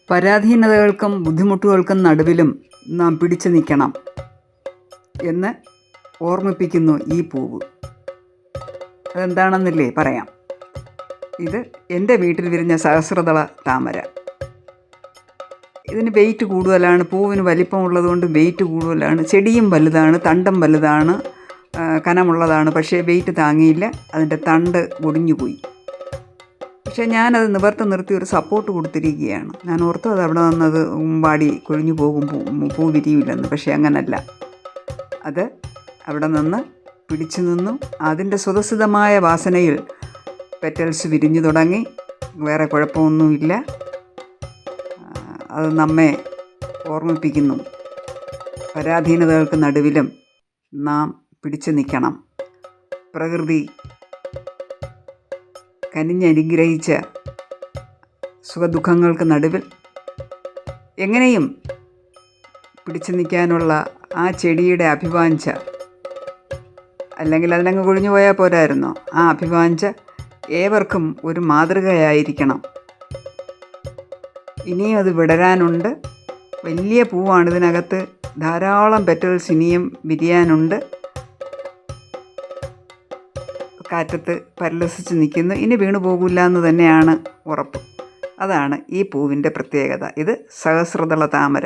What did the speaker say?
പരാധീനതകൾക്കും ബുദ്ധിമുട്ടുകൾക്കും നടുവിലും നാം പിടിച്ചു നിൽക്കണം എന്ന് ഓർമ്മിപ്പിക്കുന്നു ഈ പൂവ്. അതെന്താണെന്നില്ലേ പറയാം. ഇത് എൻ്റെ വീട്ടിൽ വിരിഞ്ഞ സഹസ്രദള താമര. ഇതിന് വെയിറ്റ് കൂടുതലാണ്, പൂവിന് വലിപ്പമുള്ളതുകൊണ്ട് വെയിറ്റ് കൂടുതലാണ്. ചെടിയും വലുതാണ്, തണ്ടും വലുതാണ്, കനമുള്ളതാണ്. പക്ഷേ വെയിറ്റ് താങ്ങിയില്ല, അതിൻ്റെ തണ്ട് ഒടിഞ്ഞുപോയി. പക്ഷേ ഞാനത് നിവർത്തി നിർത്തി ഒരു സപ്പോർട്ട് കൊടുത്തിരിക്കുകയാണ്. ഞാൻ ഓർത്തു അത് അവിടെ നിന്നത് വാടി കൊഴിഞ്ഞു പോകും, പൂ വിരിയില്ലെന്ന്. പക്ഷേ അങ്ങനല്ല, അത് അവിടെ നിന്ന് പിടിച്ചു നിന്നു. അതിൻ്റെ സ്വതസിദ്ധമായ വാസനയിൽ പെറ്റൽസ് വിരിഞ്ഞു തുടങ്ങി. വേറെ കുഴപ്പമൊന്നുമില്ല. അത് നമ്മെ ഓർമ്മിപ്പിക്കുന്നു, പരാധീനതകൾക്ക് നടുവിലും നാം പിടിച്ചു നിൽക്കണം. പ്രകൃതി കനിഞ്ഞനുഗ്രഹിച്ച സുഖദുഃഖങ്ങൾക്ക് നടുവിൽ എങ്ങനെയും പിടിച്ചു നിൽക്കാനുള്ള ആ ചെടിയുടെ അഭിവാഞ്ച, അല്ലെങ്കിൽ അതിനങ്ങ് കൊഴിഞ്ഞു പോയാൽ പോരായിരുന്നോ, ആ അഭിവാഞ്ച ഏവർക്കും ഒരു മാതൃകയായിരിക്കണം. ഇനിയും അത് വിടരാനുണ്ട്. വലിയ പൂവാണ്, ഇതിനകത്ത് ധാരാളം പെറ്റൽസ് ഇനിയും വിരിയാനുണ്ട്. കാറ്റത്ത് പരിലസിച്ച് നിൽക്കുന്നു. ഇനി വീണു പോകില്ല എന്ന് തന്നെയാണ് ഉറപ്പ്. അതാണ് ഈ പൂവിൻ്റെ പ്രത്യേകത. ഇത് സഹസ്രദള താമര.